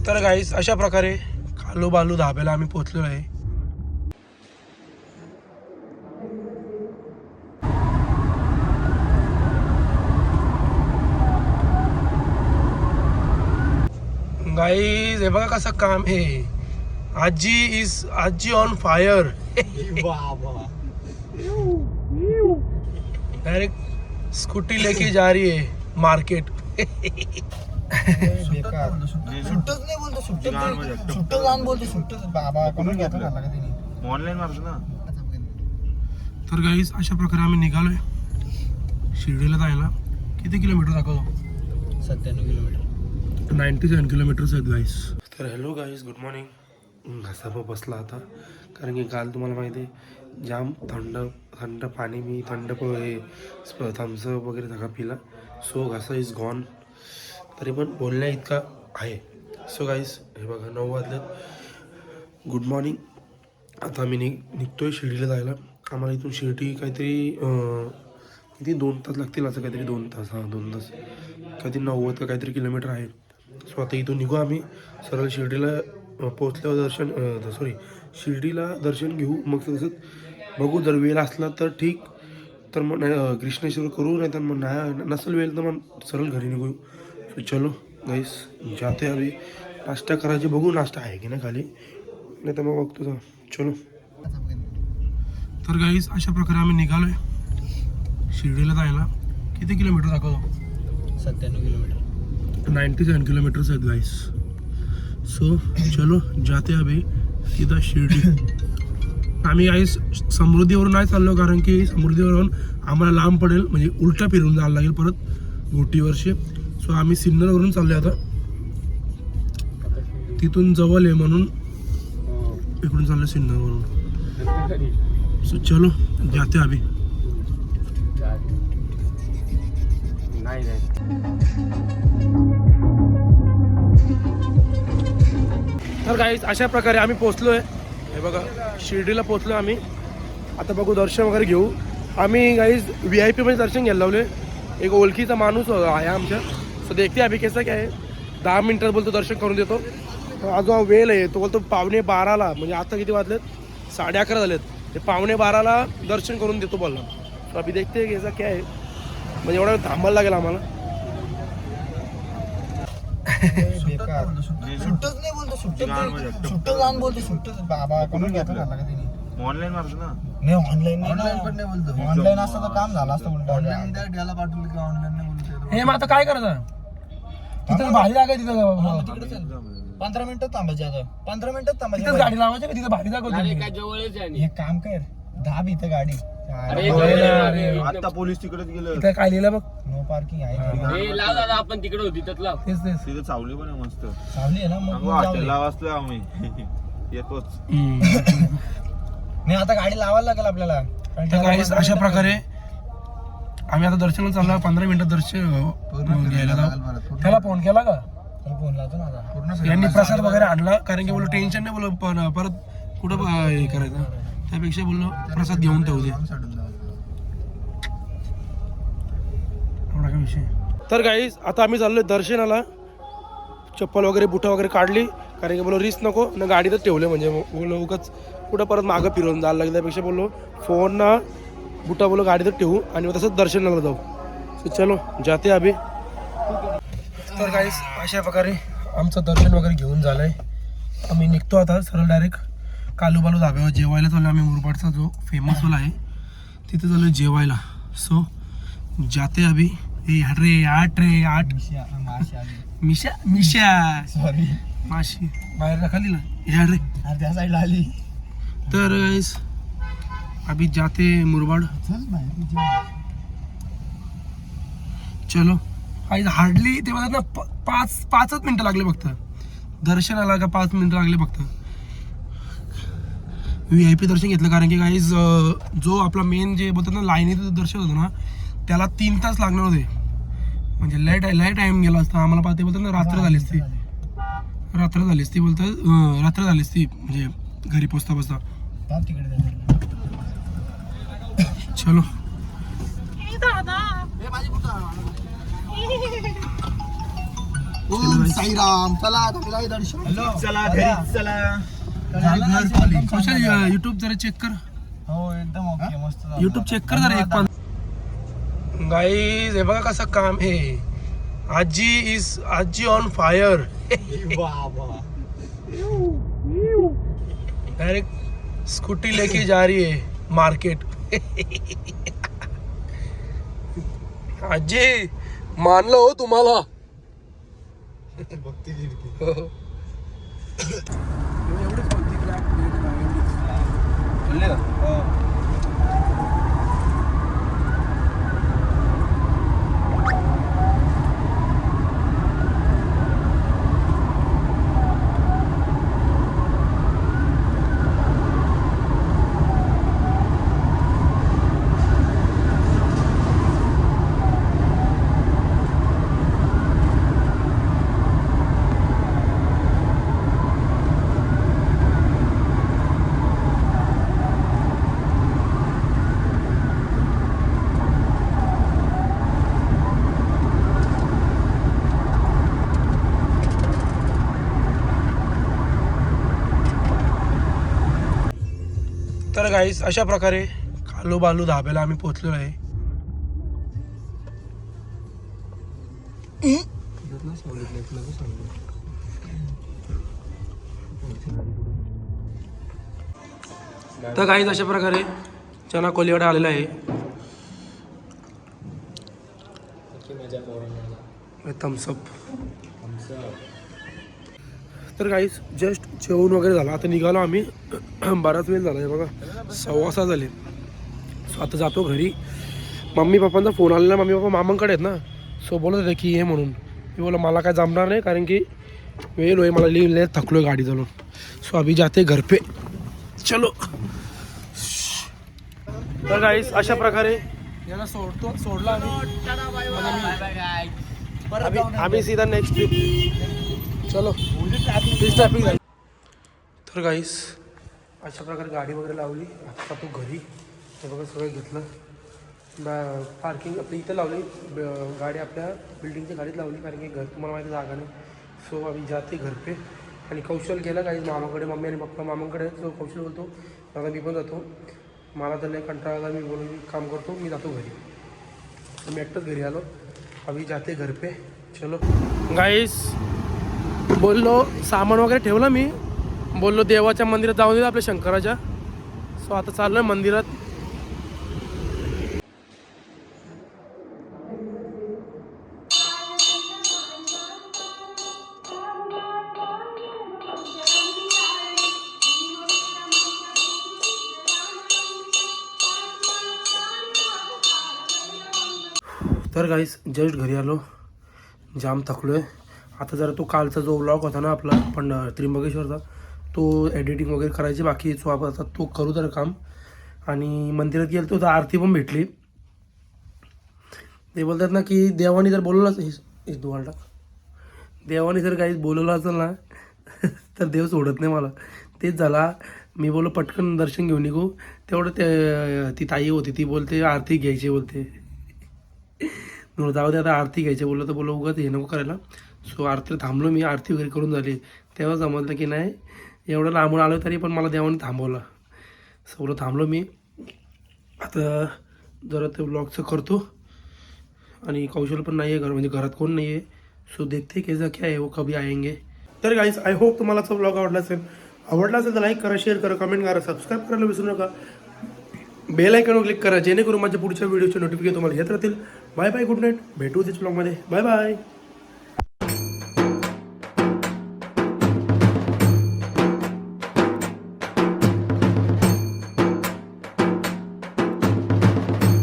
तर गाईस अशा प्रकारे कालू बालू धाब्याला आम्ही पोहोचलेलो आहे. गाईस हे बघा कसं काम आहे. आजी ऑन फायर. डायरेक्ट स्कूटी लेके जा रही है मार्केट. तर गाईस अशा प्रकारे आम्ही निघालोय शिर्डीला जायला. किती किलोमीटर दाखवतो? 97 किलोमीटर. 97 किलोमीटर्स आहेत गाईस. तर हॅलो गाईस, गुड मॉर्निंग. घसा बसला आता कारण की काल तुम्हाला माहिती आहे जाम थंड पाणी मी थंड थम्सअप वगैरे सगळा पिला. सो घसा इज गॉन. तरी पण बोलण्या इतका आहे. सो गाईस हे बघा 9 वाजलेत. Good morning. आता आम्ही निघतोय शिर्डीला जायला. आम्हाला इथून शिर्डी काहीतरी किती 2 तास लागतील असं काहीतरी. 2 तास 2 तास काहीतरी 90 का काहीतरी किलोमीटर आहे. सो आता इथून निघू आम्ही सरळ शिर्डीला. पोचल्यावर शिर्डीला दर्शन घेऊ. मग तसंच बघू, जर वेळ असला तर ठीक, तर मग कृष्णेश्वर करू, नाही तर मग नाही नसेल वेळ तर मग सरळ घरी निघू. सो चलो गाईस जाते अभी. नाश्ता करायचे बघू, नाश्ता आहे की नाही खाली, नाही तर मग बघतो. चलो. तर गाईस अशा प्रकारे आम्ही निघालोय शिर्डीला जायला. किती किलोमीटर दाखवतो? 97 किलोमीटर. 97 किलोमीटर्स आहेत गाईस. सो चलो जाते अभी सीधा शिर्डी. आम्ही गाईस समृद्धीवरून नाही चाललो कारण की समृद्धीवरून आम्हाला लांब पडेल, म्हणजे उलटा फिरून जायला लागेल परत घोटीवरशी. सो आम्ही सिन्नरवरून चाललो आता. तिथून जवळ आहे म्हणून इकडून चाललो सिन्नरवरून. सो चलो जाते अभी. तर गाईस अशा प्रकारे आम्ही पोचलोय. हे बघा शिर्डीला पोचलो आम्ही. आता बघू दर्शन वगैरे घेऊ. आम्ही गाईस VIP मध्ये दर्शन घ्यायला लावले. एक ओळखीचा माणूस आहे आमच्या. सो देखते अभी कैसा काय आहे. 10 मिनिटात बोलतो दर्शन करून देतो. अजून वेळ आहे. तो बोलतो 11:15 म्हणजे आता किती वाजलेत? 11:30 झालेत. ते 11:15 दर्शन करून देतो बोलला. तो अभी देखते कैसा काय आहे. म्हणजे एवढा वेळ थांबायला लागेल आम्हाला. सुट्टच नाही बोलतो. सुट्ट जाऊन बोलतो. सुट्टच बाबा करून घेतो का तिने. ऑनलाईन मारतो ना. नाही ऑनलाईन पण नाही बोलतो. ऑनलाईन असतं तर काम झालं असतं. ऑनलाईन द्यायला पाठवलं की ऑनलाईन नाही बोलतो. हे मग आता काय करायचं? तिथं भारी जागा आहे. तिथं 15 मिनिटं थांबायचे. आता 15 मिनिटं थांबायचे. तिथं गाडी लावायची का? तिथं भारी जागा होती. एक काम कर, 10 इथं गाडी. आता पोलीस तिकडेच गेले. इथं काय लिहिलं बघ? नो पार्किंग आहे. आपण तिकडे होती त्यातला. तेच तिथे चावली पण आहे मस्त. चालली आहे ना मग. हॉटेलला वाचलोय आम्ही. येतोच. नाही आता गाडी लावायला लागेल आपल्याला. तर गाईस अशा प्रकारे आम्ही आता दर्शनाला चाललो. 15 मिनिटात दर्शन घ्यायला जाऊ. त्याला फोन केला का? फोन लावतो ना आता. यांनी प्रसाद वगैरे आणला कारण की बोललो टेन्शन नाही. बोललो पण परत कुठं हे करायचं, त्यापेक्षा बोललो प्रसाद घेऊन ठेवू दे. एवढा काय विषय. तर गाईस आता आम्ही चाललोय दर्शनाला. चप्पल वगैरे बुटा वगैरे काढली कारण की बोललो रिस्क नको ना, गाडीतच ठेवले. म्हणजे बोललो उगाच कुठं परत मागं फिरवून जायला लागलं. त्यापेक्षा बोललो फोन ना बुटा बोललो गाडीतच ठेवू आणि मग तसंच दर्शनाला जाऊ. सो चलो जाते अभि. तर गाईस अशा प्रकारे आमचं दर्शन वगैरे घेऊन झालंय. आम्ही निघतो आता सरळ डायरेक्ट कालूबालू धाब्यावर जेवायला चाललो. आम्ही मुरबाडचा जो फेमस वाला आहे तिथे चाललो जेवायला. सो जाते अभि. रे 8 मिशा सॉरी माशी बाहेर खाली ना या रे त्या साईडला आली. तर गाईस अभी जाते मुरबाड. चलो आज हार्डली ते म्हणतात ना 5 मिनिटं लागले फक्त दर्शनाला. का 5 मिनिटं लागले फक्त. VIP दर्शन घेतलं कारण की गाईज जो आपला मेन जे बोलतात ना लाईनीचं दर्शन होतं ना त्याला 3 तास लागणार होते. म्हणजे लय टाइम गेला असता आम्हाला. पाहते बोलतात ना रात्र झाली असती बोलतात. रात्र झाली असती म्हणजे घरी पोचता. चलो ओम साईराम. चला आता फिरायला दर्शन. चला घरी चला. घर खाली. कशा युट्यूब जरा चेक कर. हो एकदम ओके मस्त झालं. युट्यूब चेक कर जरा एक पण. गाईज हे बघा कसं काम आहे. आजी ऑन फायर. डायरेक्ट स्कूटी लेके जा रही है मार्केट. आजी मानलं हो तुम्हाला. तर गाईस अशा प्रकारे कालू बालू धाब्याला आम्ही पोहोचलेलो आहे. तर गाईस अशा प्रकारे चना कोलीवाडा आलेला आहे. थम्सअप. तर गाईस जस्ट जेवण वगैरे झालं. आता निघालो आम्ही. बराच वेळ झाला आहे बघा. 6:15 झाले. सो आता जातो घरी. मम्मी पप्पांचा फोन आलेला. मम्मी पप्पा मामांकडे आहेत ना. सो बोलत होते की ये म्हणून. मी बोला मला काय जमणार नाही कारण की वेळ होय. मला लिहिलं थकलो आहे गाडी चालून. सो अभी जाते घर पे. चलो. तर गाईस अशा प्रकारे याला सोडला आम्ही सीधा नेक्स्ट ट्रिप. चलो ट्रॅफिक झाली. तर गाईस अशा प्रकारे गाडी वगैरे लावली. आता तू घरी हे बघा सगळं घेतलं. पार्किंग आपली इथं लावली. गाडी आपल्या बिल्डिंगच्या गाडीत लावली कारण की घर तुम्हाला माहिती जागा नाही. सो आम्ही जाते घर पे. आणि कौशल गेला काही मामाकडे. मम्मी आणि पप्पा मामांकडे. सो कौशल बोलतो आता मी पण जातो. मला तर नाही कंटाळा. मी बोलून काम करतो. मी जातो घरी. मी एकटंच घरी आलो. आम्ही जाते घर पे. चलो गाईस बोललो सामान वगैरे ठेवलं मी. बोललो देवाच्या मंदिरात जाऊन दिलं आपल्या शंकराच्या. सो आता चाललो आहे मंदिरात. तर गाईस जस्ट घरी आलो. जाम थकलो आहे. आता जरा तो कालचा जो व्लॉग होता ना आपला पण त्र्यंबकेश्वरचा तो एडिटिंग वगैरे करायची बाकी. सो आपण आता तो करू जरा काम. आणि मंदिरात गेलो तो तर आरती पण भेटली. ते बोलतात ना की देवाने जर बोलवलं दुवाल टाक. देवाने जर काही बोलवलं असेल ना तर देव सोडत नाही मला. तेच झाला. मी बोललो पटकन दर्शन घेऊन निघू. तेवढं ते ती ताई होती ती बोलते आरती घ्यायची बोलते. जाऊ दे आता आरती घ्यायची बोललो तर बोललो उगाच हे नको करायला. सो आरतीला थांबलो मी. आरती वगैरे करून झाली. तेव्हा समजलं की नाही एवढं लांबून आलो तरी पण मला देवाने थांबवलं. सगळं थांबलो मी. आता जरा ते ब्लॉगचं करतो. आणि कौशल पण नाही आहे म्हणजे घरात कोण नाही आहे. सो देखते कैसा क्या आहे वो कभी आएंगे. तर गाईस आय होप तुम्हाला तो ब्लॉग आवडला असेल. आवडला असेल तर लाईक करा, शेअर करा, कमेंट करा, सबस्क्राईब करायला विसरू नका. बेल आयकॉनवर क्लिक करा जेणेकरून माझ्या पुढच्या व्हिडिओचे नोटिफिकेशन तुम्हाला येत राहतील. Bye bye. Good night. भेटू त्याच ब्लॉगमध्ये. Bye bye.